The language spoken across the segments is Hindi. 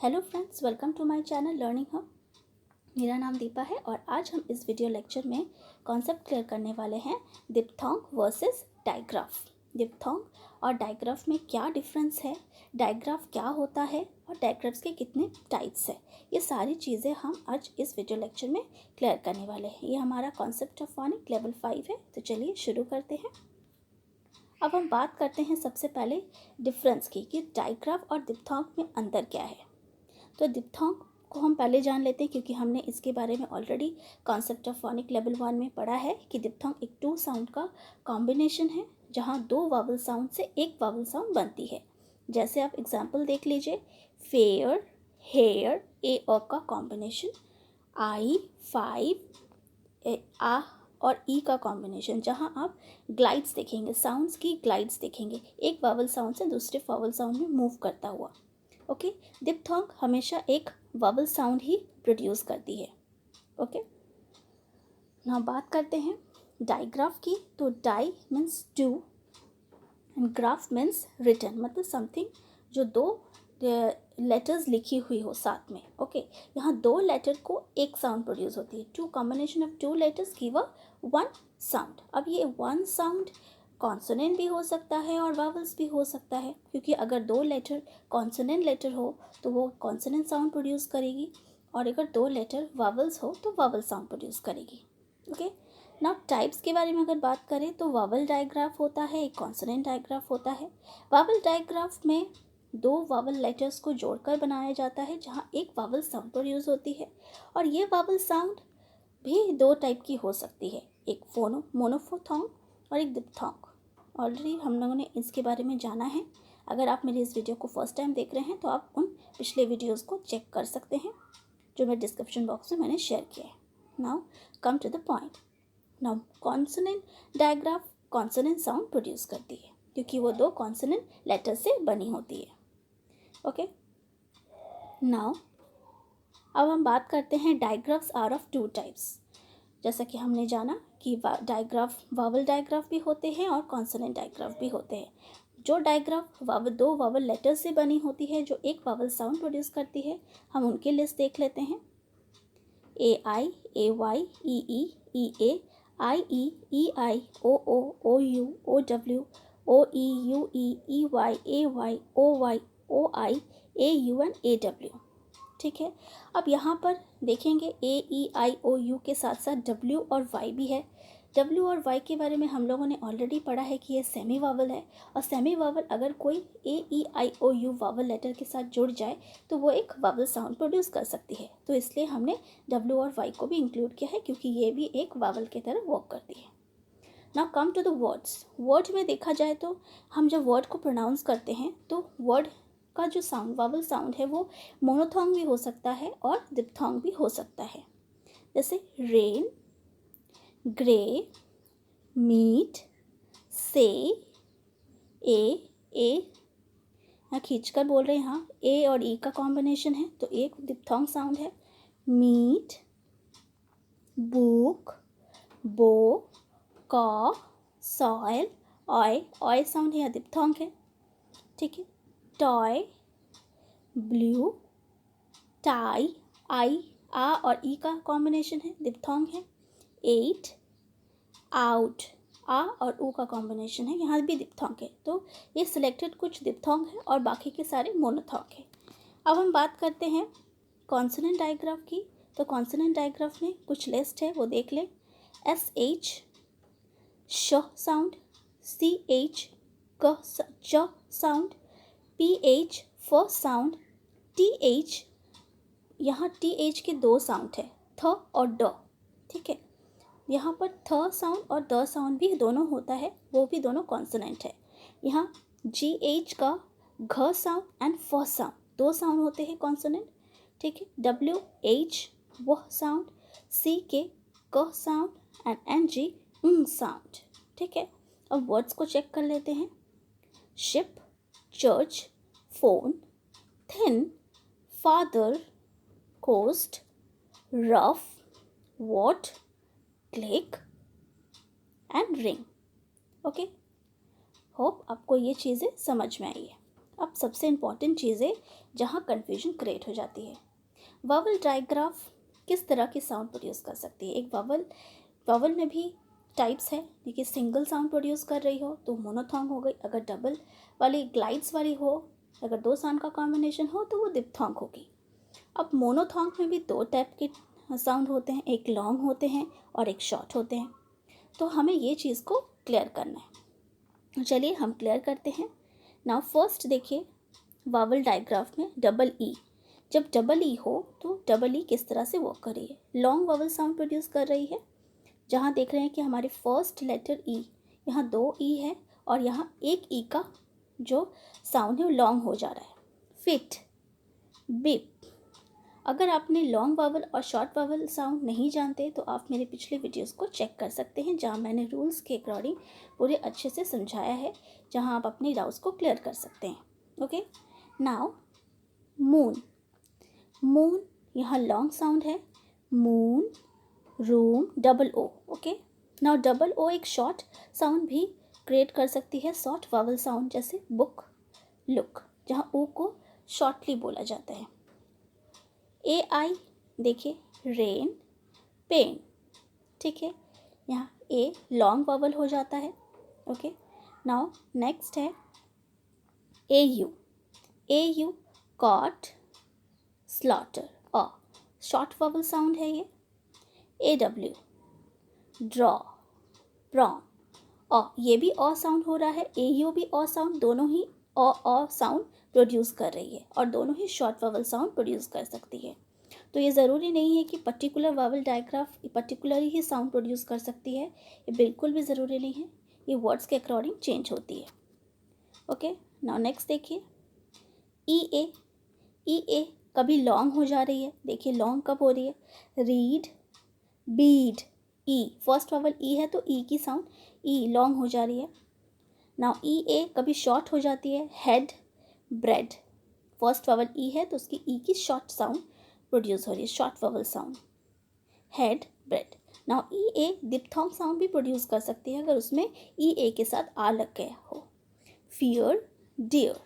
Hello friends, welcome to my channel learning hub. मेरा नाम दीपा है और आज हम इस वीडियो लेक्चर में कॉन्सेप्ट क्लियर करने वाले हैं डिप्थोंग वर्सेस डायग्राफ। डिप्थोंग और डायग्राफ में क्या डिफरेंस है, डायग्राफ क्या होता है और डायग्राफ्स के कितने टाइप्स है, ये सारी चीज़ें हम आज इस वीडियो लेक्चर में क्लियर करने वाले हैं। ये हमारा कॉन्सेप्ट ऑफ फोनिक लेवल 5 है। तो चलिए शुरू करते हैं। अब हम बात करते हैं सबसे पहले डिफरेंस की कि डायग्राफ और डिप्थोंग में अंतर क्या है। तो डिप्थोंग को हम पहले जान लेते हैं क्योंकि हमने इसके बारे में already concept of phonic level 1 में पढ़ा है कि डिप्थोंग एक 2 साउंड का कॉम्बिनेशन है जहां 2 वावल साउंड से एक वावल साउंड बनती है। जैसे आप एग्जांपल देख लीजिए, फेयर, हेयर, ए और का कॉम्बिनेशन, आई, 5, आ और ई का कॉम्बिनेशन, जहां आप ग्लाइड्स देखेंगे, साउंड्स की ग्लाइड्स देखेंगे, एक वावल साउंड से दूसरे वावल साउंड में मूव करता हुआ। ओके, डिप्थोंग हमेशा एक वावल साउंड ही प्रोड्यूस करती है। ओके, ना बात करते हैं डायग्राफ की। तो di means two and graph means written, मतलब समथिंग जो 2 लेटर्स लिखी हुई हो साथ में। ओके, यहाँ 2 लेटर को एक साउंड प्रोड्यूस होती है। 2 combination of 2 letters give a 1 sound. अब ये 1 साउंड कॉन्सोनेंट भी हो सकता है और वावल्स भी हो सकता है, क्योंकि अगर 2 लेटर कॉन्सोनेंट लेटर हो तो वो कॉन्सोनेंट साउंड प्रोड्यूस करेगी और अगर 2 लेटर वावल्स हो तो वावल साउंड प्रोड्यूस करेगी। ओके, नाउ टाइप्स के बारे में अगर बात करें तो वावल डायग्राफ होता है, एक कॉन्सोनेंट डायग्राफ होता है। वावल डायग्राफ में 2 वावल लेटर्स को जोड़कर बनाया जाता है जहाँ एक वावल साउंड प्रोड्यूस होती है और ये वावल साउंड भी 2 टाइप की हो सकती है, एक मोनोफोथोंग और एक डिप्थोंग। ऑलरेडी हम लोगों ने इसके बारे में जाना है। अगर आप मेरे इस वीडियो को फर्स्ट टाइम देख रहे हैं तो आप उन पिछले वीडियोस को चेक कर सकते हैं जो मैं डिस्क्रिप्शन बॉक्स में मैंने शेयर किया है। Now come to the point. Now consonant digraph consonant sound produce करती है क्योंकि वो 2 कॉन्सोनेंट लेटर से बनी होती है। ओके, नाउ अब हम बात करते हैं डायग्राफ्स आर ऑफ 2 टाइप्स। जैसा कि हमने जाना कि डायग्राफ वावल डायग्राफ भी होते हैं और कॉन्सोनेंट डायग्राफ भी होते हैं। जो डायग्राफ 2 वावल लेटर से बनी होती है जो एक वावल साउंड प्रोड्यूस करती है, हम उनकी लिस्ट देख लेते हैं। A I, A Y, E E, E A, I E, O O, O U, O W, O E, U E Y, O I, A U and A W. ठीक है, अब यहाँ पर देखेंगे ए ई आई ओ यू के साथ साथ डब्ल्यू और वाई भी है। डब्ल्यू और वाई के बारे में हम लोगों ने ऑलरेडी पढ़ा है कि ये सेमी वावल है और सेमी वावल अगर कोई ए ई आई ओ यू वावल लेटर के साथ जुड़ जाए तो वो एक वावल साउंड प्रोड्यूस कर सकती है। तो इसलिए हमने डब्ल्यू और वाई को भी इंक्लूड किया है क्योंकि ये भी एक वावल की तरह वर्क करती है। Now come to the words. Word में देखा जाए तो हम जब वर्ड को प्रोनाउंस करते हैं तो वर्ड का जो साउंड वावल साउंड है वो मोनोथोंग भी हो सकता है और डिप्थोंग भी हो सकता है। जैसे रेन, ग्रे, मीट, से, ए यहाँ खींच कर बोल रहे हैं, यहाँ ए और ई का कॉम्बिनेशन है तो एक डिप्थोंग साउंड है। मीट, बुक, बो, कॉ, सॉइल, ऑय साउंड है या डिप्थोंग है। ठीक है, टॉय, ब्लू, टाई, आई, आ और ई का कॉम्बिनेशन है, डिप्थोंग है। 8, आउट, आ और ऊ का कॉम्बिनेशन है, यहाँ भी डिप्थोंग है। तो ये सिलेक्टेड कुछ डिप्थोंग है और बाकी के सारे मोनोथोंग है। अब हम बात करते हैं कॉन्सोनेंट डायग्राफ की। तो कॉन्सोनेंट डायग्राफ में कुछ लिस्ट है, वो देख लें। एस एच, श साउंड, सी एच, क, च साउंड, पी एच, फ साउंड, टी एच, यहाँ टी एच के 2 साउंड है, थ और ड। ठीक है, यहाँ पर थ साउंड और द साउंड भी दोनों होता है, वो भी दोनों कॉन्सोनेंट है। यहाँ जी एच का घ साउंड एंड फ साउंड 2 साउंड होते हैं कॉन्सोनेंट। ठीक है, डब्ल्यू एच वह साउंड, सी के क sound and N G sound. ठीक है, अब वर्ड्स को चेक कर लेते हैं। Ship, church, phone, thin, father, coast, rough, what, click and ring. Okay, hope आपको ये चीज़ें समझ में आई है। अब सबसे इम्पॉर्टेंट चीज़ें जहाँ कन्फ्यूजन क्रिएट हो जाती है, वावल डायग्राफ किस तरह की साउंड प्रोड्यूस कर सकती है। एक वावल में भी टाइप्स है। देखिए, सिंगल साउंड प्रोड्यूस कर रही हो तो मोनोथॉन्ग हो गई, अगर डबल वाली ग्लाइड्स वाली हो, अगर दो साउंड का कॉम्बिनेशन हो तो वो दिप्थॉन्ग होगी। अब मोनोथॉन्ग में भी दो टाइप के साउंड होते हैं, एक लॉन्ग होते हैं और एक शॉर्ट होते हैं। तो हमें ये चीज़ को क्लियर करना है। चलिए हम क्लियर करते हैं। नाउ फर्स्ट देखिए, वावल डायग्राफ में डबल ई, जब डबल ई हो तो डबल ई किस तरह से वर्क कर रही है। लॉन्ग वावल साउंड प्रोड्यूस कर रही है, जहाँ देख रहे हैं कि हमारे फर्स्ट लेटर ई, यहाँ दो ई है और यहाँ एक ई का जो साउंड है वो लॉन्ग हो जा रहा है। Fit, beep. अगर आपने लॉन्ग वावल और शॉर्ट वावल साउंड नहीं जानते तो आप मेरे पिछले वीडियोस को चेक कर सकते हैं, जहाँ मैंने रूल्स के अकॉर्डिंग पूरे अच्छे से समझाया है, जहाँ आप अपने डाउट्स को क्लियर कर सकते हैं। Okay, now moon. मून यहाँ लॉन्ग साउंड है, moon, room, double O. Okay, now double O एक शॉर्ट साउंड भी क्रिएट कर सकती है, शॉर्ट वावल साउंड, जैसे बुक, लुक, जहाँ ओ को शॉर्टली बोला जाता है। ए आई देखिए, रेन, पेन। ठीक है, यहाँ ए लॉन्ग वावल हो जाता है। ओके, नाउ नेक्स्ट है A U. A U caught, slaughter, a short vowel sound है ये। ए डब्ल्यू ड्रॉ, प्रॉन, ये भी अ साउंड हो रहा है, ए यू भी अ साउंड, दोनों ही अ साउंड प्रोड्यूस कर रही है और दोनों ही शॉर्ट वावल साउंड प्रोड्यूस कर सकती है। तो ये ज़रूरी नहीं है कि पर्टिकुलर वावल डायग्राफ पर्टिकुलर ही साउंड प्रोड्यूस कर सकती है, ये बिल्कुल भी ज़रूरी नहीं है, ये वर्ड्स के अकॉर्डिंग चेंज होती है। ओके, नाउ नेक्स्ट देखिए, ई ए। ई ए कभी लॉन्ग हो जा रही है, देखिए लॉन्ग कब हो रही है, रीड, बीड, ई, फर्स्ट वावल ई है तो ई की साउंड ई लॉन्ग हो जा रही है। नाउ ई ए कभी शॉर्ट हो जाती है, हेड, ब्रेड, फर्स्ट वावल ई है तो उसकी ई की शॉर्ट साउंड प्रोड्यूस हो रही है, short vowel sound, head, bread. Now E A diphthong sound भी प्रोड्यूस कर सकती है अगर उसमें ई ए के साथ आ लग गया हो, फियर, डियर,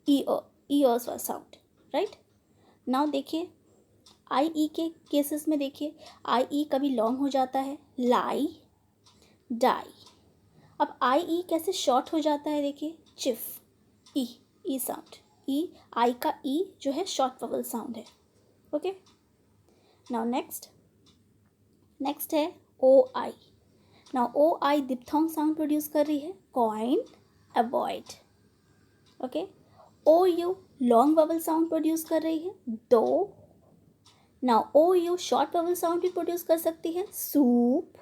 ईयर्स वाला साउंड, राइट। नाउ देखिए, आई ई के केसेस में देखिए, आई ई कभी लॉन्ग हो जाता है, लाई, डाई। अब आई ई कैसे शॉर्ट हो जाता है, देखिए, चिफ, ई साउंड, ई, आई का ई जो है शॉर्ट वावल साउंड है। ओके, नाउ नेक्स्ट है O I. Now O I diphthong sound produce कर रही है, coin, avoid. Okay, O U long vowel sound produce कर रही है, do. Now O U short vowel sound भी प्रोड्यूस कर सकती है, soup,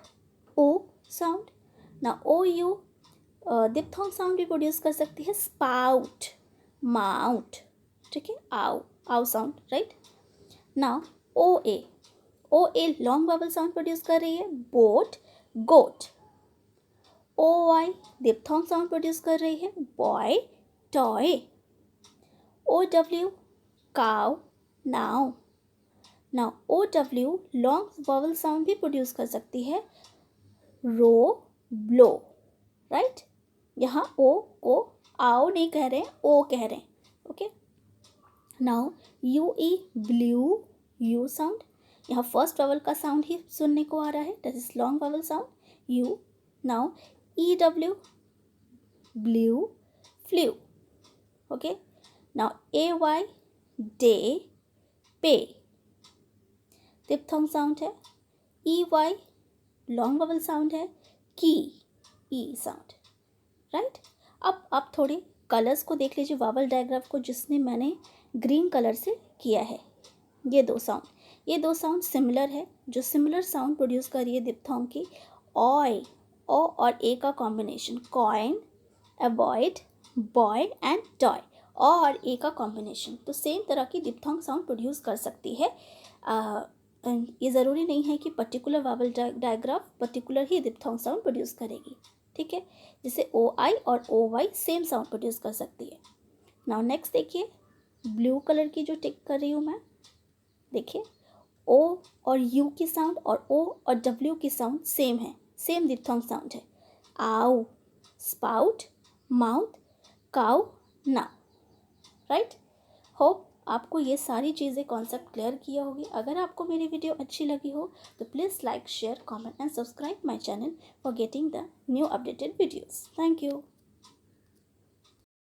O sound. Now O U diphthong sound भी प्रोड्यूस कर सकती है, स्पाउट, माउट। ठीक है, ow sound, right. Now O a long vowel sound produce कर रही है, boat, goat. O Y diphthong sound produce कर रही है, boy, toy. O W cow, now. Now O W long vowel sound भी प्रोड्यूस कर सकती है, रो, ब्लो, राइट। यहाँ ओ को आओ नहीं कह रहे हैं, ओ कह रहे हैं। Okay, now U E blue, U sound, यहाँ फर्स्ट वावल का साउंड ही सुनने को आ रहा है, that is long vowel sound, U. Now E W blue, flu. Okay, now A Y day, pay, diphthong sound है। E Y long vowel sound है, की, ई साउंड, राइट। अब आप थोड़े कलर्स को देख लीजिए, वावल डायग्राफ को, जिसने मैंने ग्रीन कलर से किया है। ये दो साउंड सिमिलर है, जो सिमिलर साउंड प्रोड्यूस कर रही है दिप्थॉन्ग की, ऑय, ओ और ए का combination, coin, avoid, boy and toy, और ए का कॉम्बिनेशन, तो सेम तरह की दिप्थॉन्ग साउंड प्रोड्यूस कर सकती है। ये ज़रूरी नहीं है कि पर्टिकुलर वावल डायग्राफ पर्टिकुलर ही दिप्थॉन्ग साउंड प्रोड्यूस करेगी। ठीक है, जैसे ओ आई और O Y same sound produce कर सकती है। नाउ नेक्स्ट देखिए, ब्लू कलर की जो टिक कर रही हूँ मैं, देखिए ओ और यू की साउंड और ओ और डब्ल्यू की साउंड सेम है, सेम दिप्थॉन्ग साउंड है, आओ, spout, mouth, cow, now. Right. Hope आपको ये सारी चीज़ें कॉन्सेप्ट क्लियर किया होगी। अगर आपको मेरी वीडियो अच्छी लगी हो तो please like, share, comment and subscribe my channel for getting the new updated videos. Thank you.